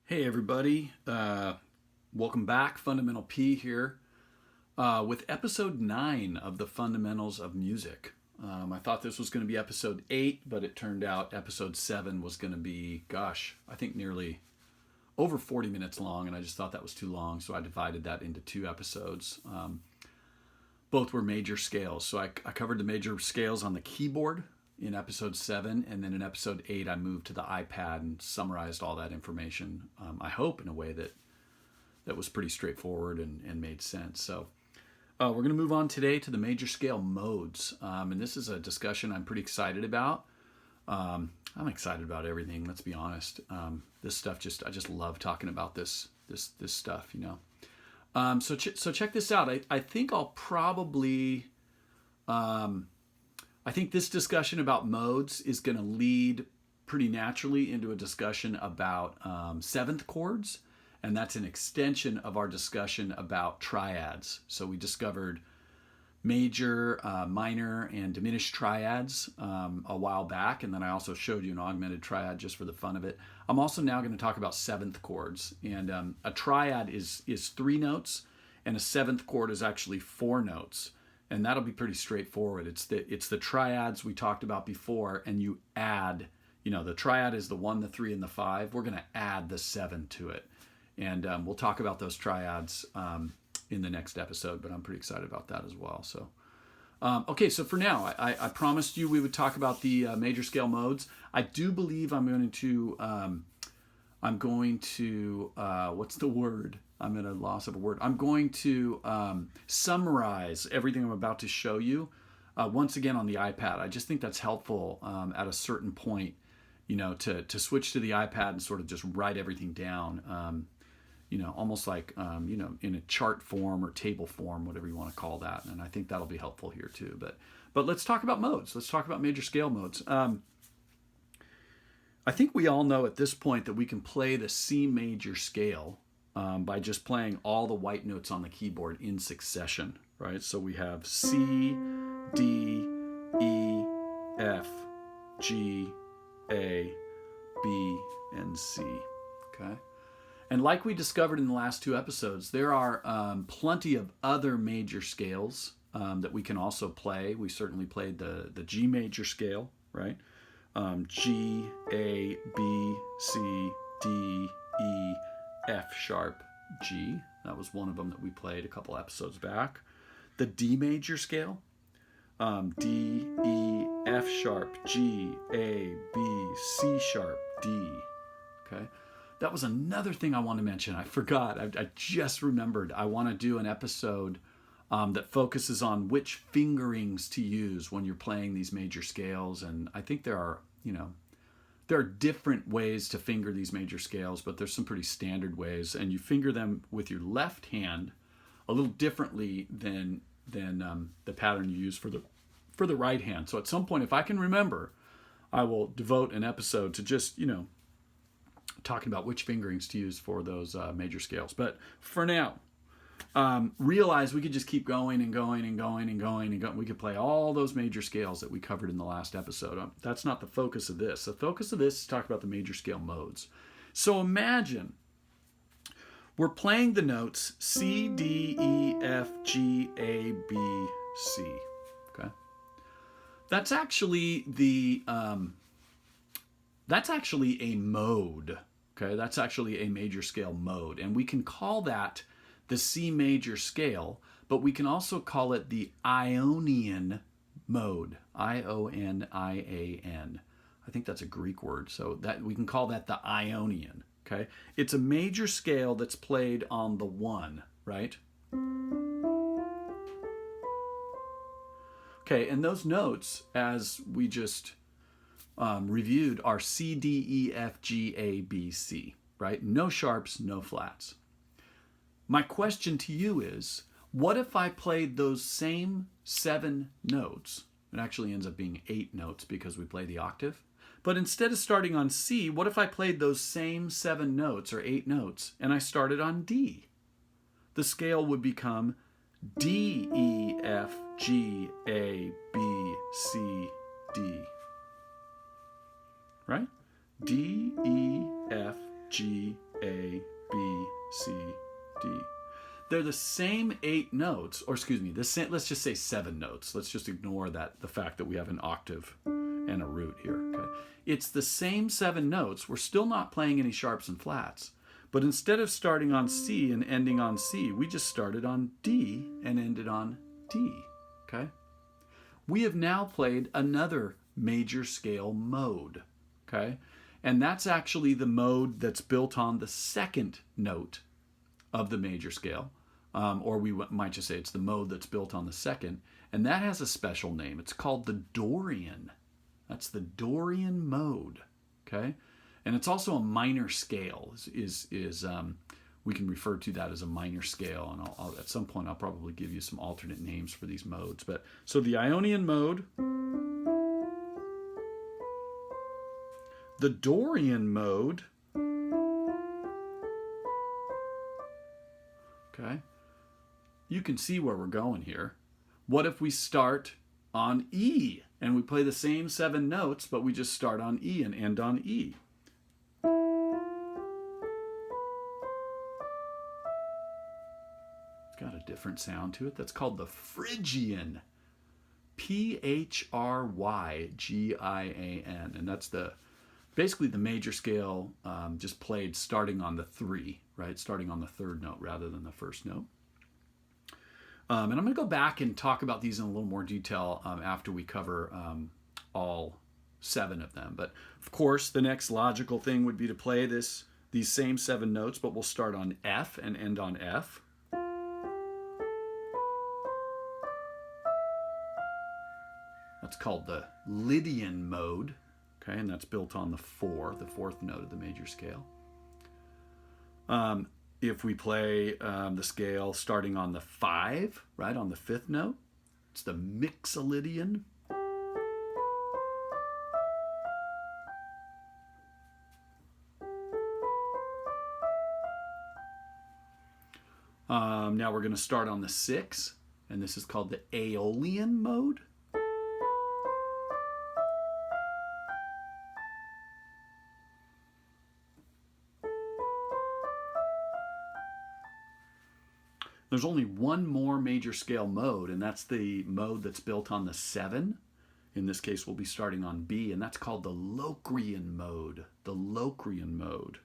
Hey everybody, welcome back. Fundamental P here with episode 9 of the Fundamentals of Music. I thought this was going to be episode 8, but it turned out episode 7 was going to be, I think nearly over 40 minutes long, and I just thought that was too long, so I divided that into 2 episodes. Both were major scales, so I covered the major scales on the keyboard in episode 7, and then in episode 8 I moved to the iPad and summarized all that information, I hope in a way that was pretty straightforward and made sense. So we're going to move on today to the major scale modes, and this is a discussion I'm pretty excited about. I'm excited about everything, let's be honest. This stuff, I just love talking about this stuff, you know. So check this out. I think I'll probably I think this discussion about modes is going to lead pretty naturally into a discussion about seventh chords, and that's an extension of our discussion about triads. So we discovered major, minor, and diminished triads a while back, and then I also showed you an augmented triad just for the fun of it. I'm also now going to talk about seventh chords, and a triad is 3 notes, and a seventh chord is actually 4 notes. And that'll be pretty straightforward. It's the triads we talked about before, and you add, the triad is the 1, the 3, and the 5. We're going to add the 7 to it. And we'll talk about those triads in the next episode, but I'm pretty excited about that as well. So, okay, so for now, I promised you we would talk about the major scale modes. I do believe I'm going to, what's the word? I'm at a loss of a word. I'm going to summarize everything I'm about to show you once again on the iPad. I just think that's helpful at a certain point, to switch to the iPad and sort of just write everything down, almost like, in a chart form or table form, whatever you want to call that. And I think that'll be helpful here too. But let's talk about modes. Let's talk about major scale modes. I think we all know at this point that we can play the C major scale by just playing all the white notes on the keyboard in succession, right? So we have C, D, E, F, G, A, B, and C, okay? And like we discovered in the last 2 episodes, there are plenty of other major scales that we can also play. We certainly played the G major scale, right? G, A, B, C, D, E, F sharp, G. That was one of them that we played a couple episodes back. The D major scale, D, E, F sharp, G, A, B, C sharp, D. Okay, that was another thing I want to mention. I forgot. I just remembered. I want to do an episode that focuses on which fingerings to use when you're playing these major scales, and I think there are, there are different ways to finger these major scales, but there's some pretty standard ways, and you finger them with your left hand a little differently than the pattern you use for the right hand. So at some point, if I can remember, I will devote an episode to just talking about which fingerings to use for those major scales. But for now, realize we could just keep going and going and going and going and going. We could play all those major scales that we covered in the last episode. That's not the focus of this. The focus of this is to talk about the major scale modes. So imagine we're playing the notes C, D, E, F, G, A, B, C. Okay, that's actually a mode. Okay, that's actually a major scale mode, and we can call that the C major scale, but we can also call it the Ionian mode, Ionian. I think that's a Greek word, so that we can call that the Ionian, okay? It's a major scale that's played on the 1, right? Okay, and those notes, as we just reviewed, are C, D, E, F, G, A, B, C, right? No sharps, no flats. My question to you is, what if I played those same 7 notes? It actually ends up being 8 notes because we play the octave. But instead of starting on C, what if I played those same 7 notes or 8 notes and I started on D? The scale would become D, E, F, G, A, B, C, D. Right? D, E, F, G, A, B, C, D. They're the same 8 notes, or excuse me, let's just say 7 notes. Let's just ignore the fact that we have an octave and a root here. Okay? It's the same 7 notes. We're still not playing any sharps and flats. But instead of starting on C and ending on C, we just started on D and ended on D. Okay? We have now played another major scale mode. Okay? And that's actually the mode that's built on the second note of the major scale. Or we might just say it's the mode that's built on the second. And that has a special name. It's called the Dorian. That's the Dorian mode. Okay? And it's also a minor scale. We can refer to that as a minor scale. And I'll at some point, I'll probably give you some alternate names for these modes. But so the Ionian mode, the Dorian mode, okay, you can see where we're going here. What if we start on E and we play the same 7 notes, but we just start on E and end on E? It's got a different sound to it. That's called the Phrygian. Phrygian. And that's basically the major scale, just played starting on the 3, right? Starting on the 3rd note rather than the 1st note. And I'm going to go back and talk about these in a little more detail after we cover all 7 of them. But of course, the next logical thing would be to play these same 7 notes, but we'll start on F and end on F. That's called the Lydian mode. Okay, and that's built on the 4, the 4th note of the major scale. If we play the scale starting on the 5, right, on the 5th note, it's the Mixolydian. Now we're going to start on the 6, and this is called the Aeolian mode. There's only one more major scale mode, and that's the mode that's built on the 7. In this case, we'll be starting on B, and that's called the Locrian mode. The Locrian mode.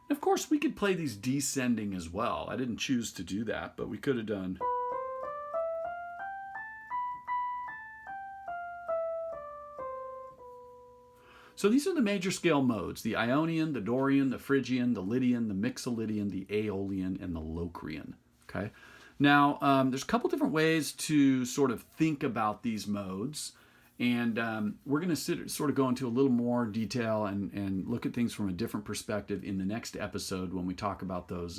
And of course, we could play these descending as well. I didn't choose to do that, but we could have done. So these are the major scale modes: the Ionian, the Dorian, the Phrygian, the Lydian, the Mixolydian, the Aeolian, and the Locrian. Okay. Now, there's a couple different ways to sort of think about these modes, and we're going to sort of go into a little more detail and look at things from a different perspective in the next episode when we talk about those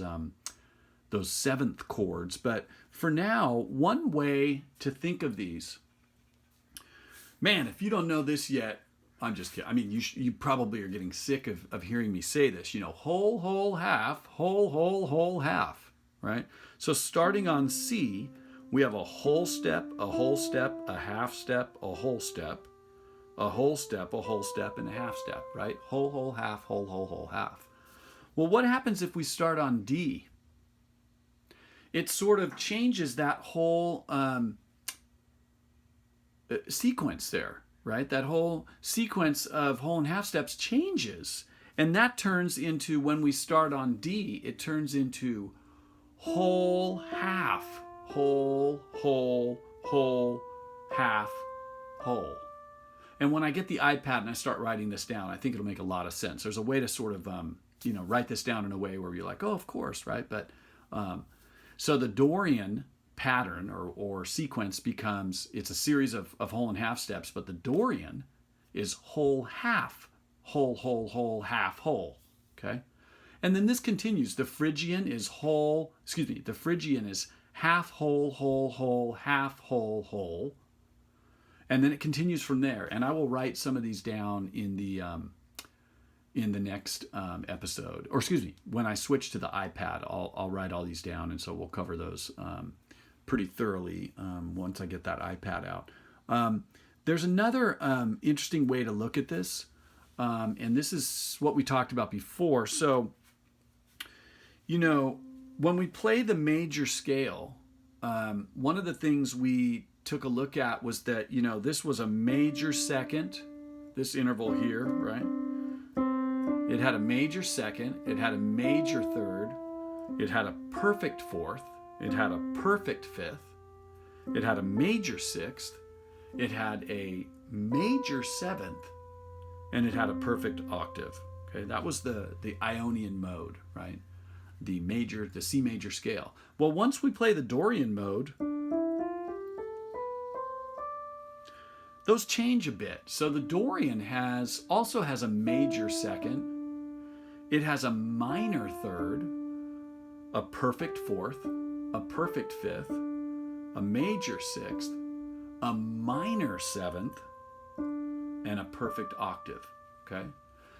7th chords. But for now, one way to think of these, man, if you don't know this yet, I'm just kidding. I mean, you probably are getting sick of hearing me say this. You know, whole, whole, half, whole, whole, whole, half, right? So starting on C, we have a whole step, a whole step, a half step, a whole step, a whole step, a whole step, and a half step, right? Whole, whole, half, whole, whole, whole, half. Well, what happens if we start on D? It sort of changes that whole sequence there. Right? That whole sequence of whole and half steps changes. And that turns into, when we start on D, it turns into whole, half, whole, whole, whole, half, whole. And when I get the iPad and I start writing this down, I think it'll make a lot of sense. There's a way to sort of, write this down in a way where you're like, oh, of course, right? But so the Dorian pattern or sequence becomes, it's a series of whole and half steps, but the Dorian is whole, half, whole, whole, whole, half, whole. Okay? And then this continues. The Phrygian is half, whole, whole, whole, half, whole, whole. And then it continues from there. And I will write some of these down in the next episode. Or when I switch to the iPad, I'll write all these down. And so we'll cover those pretty thoroughly once I get that iPad out. There's another interesting way to look at this, and this is what we talked about before. So, you know, when we play the major scale, one of the things we took a look at was that, you know, this was a major second, this interval here, right? It had a major second, it had a major third, it had a perfect fourth, it had a perfect fifth, it had a major sixth, it had a major seventh, and it had a perfect octave. Okay, that was the Ionian mode, right? The C major scale. Well, once we play the Dorian mode, those change a bit. So the Dorian also has a major second, it has a minor third, a perfect fourth, a perfect fifth, a major sixth, a minor seventh, and a perfect octave. Okay?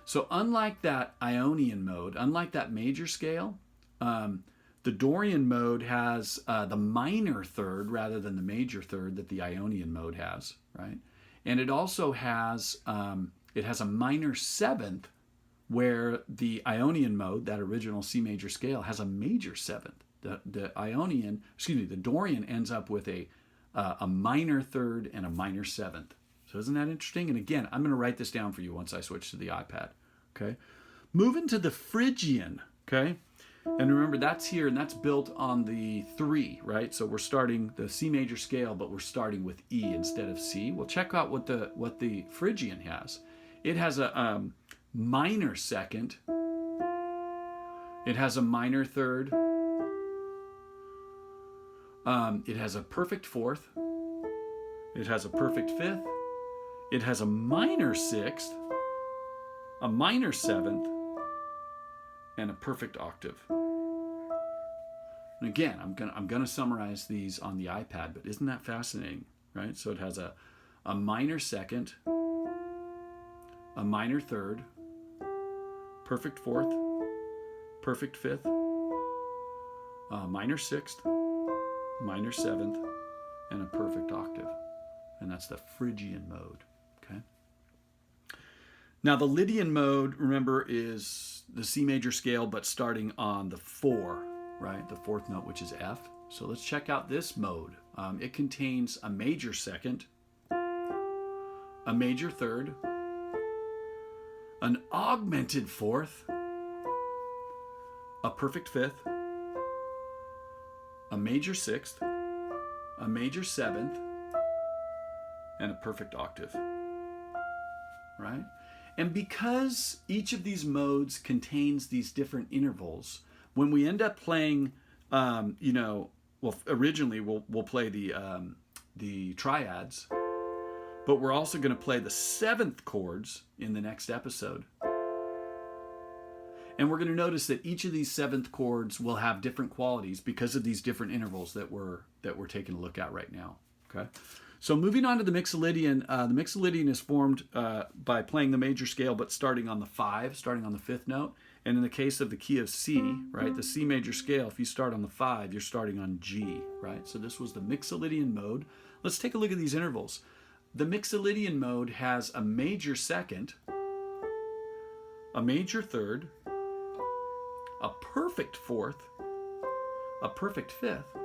So unlike that Ionian mode, unlike that major scale, the Dorian mode has the minor third rather than the major third that the Ionian mode has, right? And it also has a minor seventh, where the Ionian mode, that original C major scale, has a major seventh. The Dorian ends up with a minor third and a minor seventh. So isn't that interesting? And again, I'm going to write this down for you once I switch to the iPad. Okay, moving to the Phrygian. Okay, and remember that's here and that's built on the 3, right? So we're starting the C major scale, but we're starting with E instead of C. Well, check out what the Phrygian has. It has a minor second. It has a minor third. It has a perfect fourth. It has a perfect fifth. It has a minor sixth, a minor seventh, and a perfect octave. And again, I'm gonna summarize these on the iPad, but isn't that fascinating, right? So it has a minor second, a minor third, perfect fourth, perfect fifth, minor sixth, minor seventh, and a perfect octave. And that's the Phrygian mode. Okay. Now the Lydian mode, remember, is the C major scale, but starting on the 4, right? The 4th note, which is F. So let's check out this mode. It contains a major second, a major third, an augmented fourth, a perfect fifth, a major sixth, a major seventh, and a perfect octave, right? And because each of these modes contains these different intervals, when we end up playing, originally we'll play the triads, but we're also going to play the 7th chords in the next episode. And we're going to notice that each of these 7th chords will have different qualities because of these different intervals that we're taking a look at right now. Okay. So moving on to the Mixolydian, the Mixolydian is formed by playing the major scale, but starting on the 5, starting on the 5th note. And in the case of the key of C, right, the C major scale, if you start on the 5, you're starting on G, right? So this was the Mixolydian mode. Let's take a look at these intervals. The Mixolydian mode has a major second, a major third, a perfect fourth, a perfect fifth,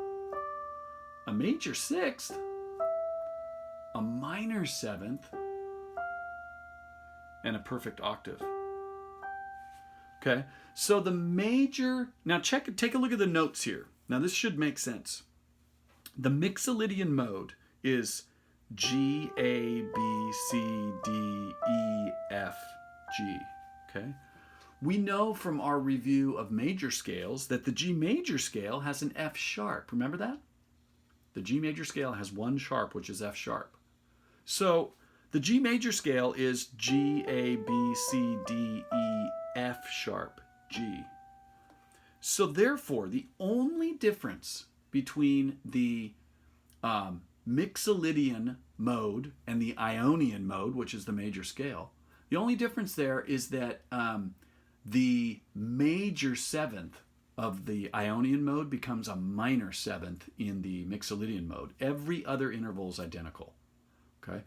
a major sixth, a minor seventh, and a perfect octave. Okay, so the major, now take a look at the notes here. Now this should make sense. The Mixolydian mode is G, A, B, C, D, E, F, G. Okay, we know from our review of major scales that the G major scale has an F sharp. Remember that? The G major scale has one sharp, which is F sharp. So the G major scale is G, A, B, C, D, E, F sharp, G. So therefore, the only difference between the Mixolydian mode and the Ionian mode, which is the major scale, the only difference there is that the major seventh of the Ionian mode becomes a minor seventh in the Mixolydian mode. Every other interval is identical. Okay.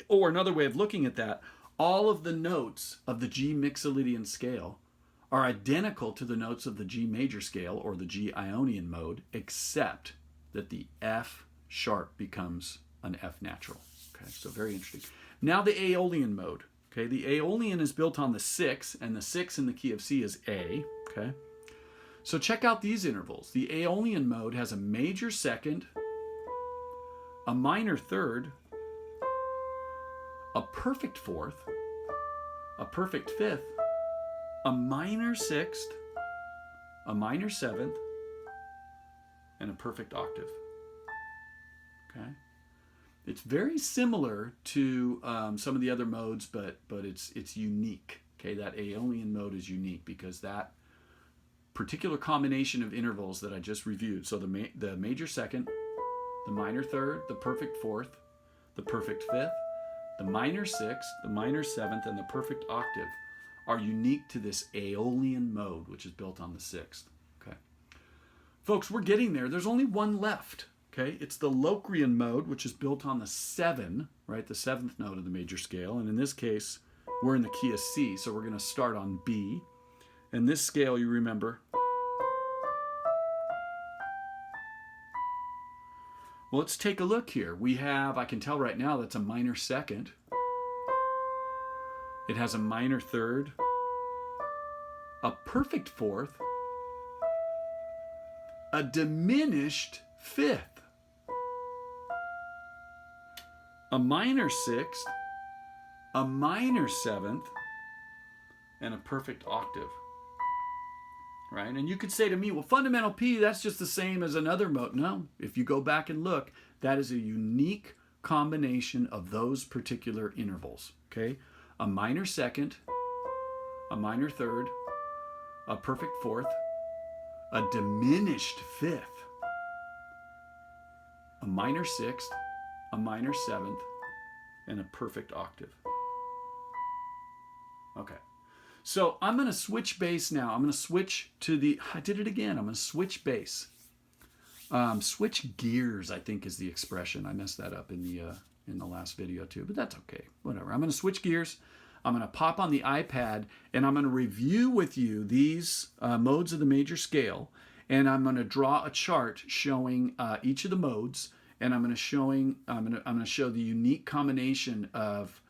Or another way of looking at that, all of the notes of the G Mixolydian scale are identical to the notes of the G major scale or the G Ionian mode, except that the F sharp becomes an F natural. Okay, so very interesting. Now the Aeolian mode. Okay, the Aeolian is built on the 6, and the 6 in the key of C is A. Okay, so check out these intervals. The Aeolian mode has a major second, a minor third, a perfect fourth, a perfect fifth, a minor sixth, a minor seventh, and a perfect octave. Okay, it's very similar to some of the other modes, but it's unique. Okay, that Aeolian mode is unique because that particular combination of intervals that I just reviewed. So the major second, the minor third, the perfect fourth, the perfect fifth, the minor sixth, the minor seventh, and the perfect octave are unique to this Aeolian mode, which is built on the 6th. Okay, folks, we're getting there. There's only one left. Okay, it's the Locrian mode, which is built on the 7, right, the 7th note of the major scale. And in this case, we're in the key of C, so we're going to start on B. And this scale, you remember, well, let's take a look here. We have, I can tell right now, that's a minor second. It has a minor third, a perfect fourth, a diminished fifth, a minor sixth, a minor seventh, and a perfect octave. Right? And you could say to me, well, fundamental P, that's just the same as another mode. No, if you go back and look, that is a unique combination of those particular intervals. Okay? A minor second, a minor third, a perfect fourth, a diminished fifth, a minor sixth, a minor seventh, and a perfect octave. Okay. So I'm going to switch bass now. I'm going to switch to the, I did it again. I'm going to switch bass. Switch gears, I think is the expression. I messed that up in the last video too, but that's okay. Whatever. I'm going to switch gears. I'm going to pop on the iPad and I'm going to review with you these modes of the major scale. And I'm going to draw a chart showing each of the modes. And I'm going to show the unique combination of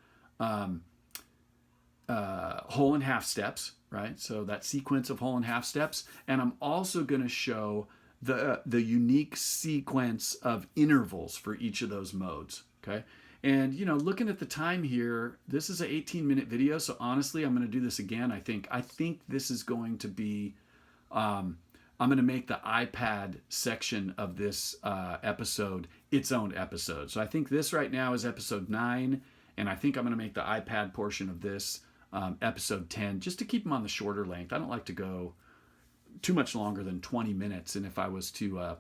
whole and half steps, right? So that sequence of whole and half steps. And I'm also going to show the unique sequence of intervals for each of those modes, okay? And, you know, looking at the time here, this is an 18-minute video, so honestly, I'm going to do this again. I think this is going to be, I'm going to make the iPad section of this episode its own episode. So I think this right now is episode 9, and I think I'm going to make the iPad portion of this episode 10, just to keep them on the shorter length. I don't like to go too much longer than 20 minutes, and if I was to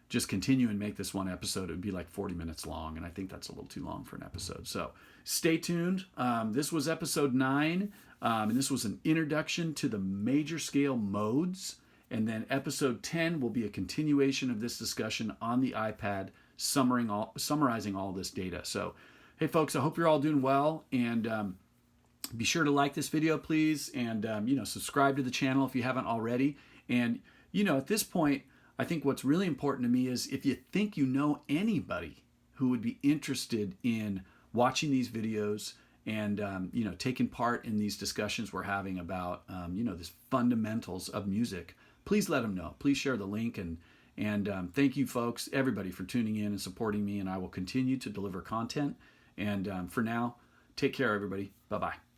just continue and make this one episode, it would be like 40 minutes long, and I think that's a little too long for an episode. So stay tuned. This was episode 9, and this was an introduction to the major scale modes, and then episode 10 will be a continuation of this discussion on the iPad, summarizing all this data. So, hey folks, I hope you're all doing well, and be sure to like this video, please, and subscribe to the channel if you haven't already. And at this point, I think what's really important to me is if you think you know anybody who would be interested in watching these videos and taking part in these discussions we're having about this fundamentals of music, please let them know. Please share the link, and thank you folks, everybody, for tuning in and supporting me, and I will continue to deliver content. And for now, take care, everybody. Bye-bye.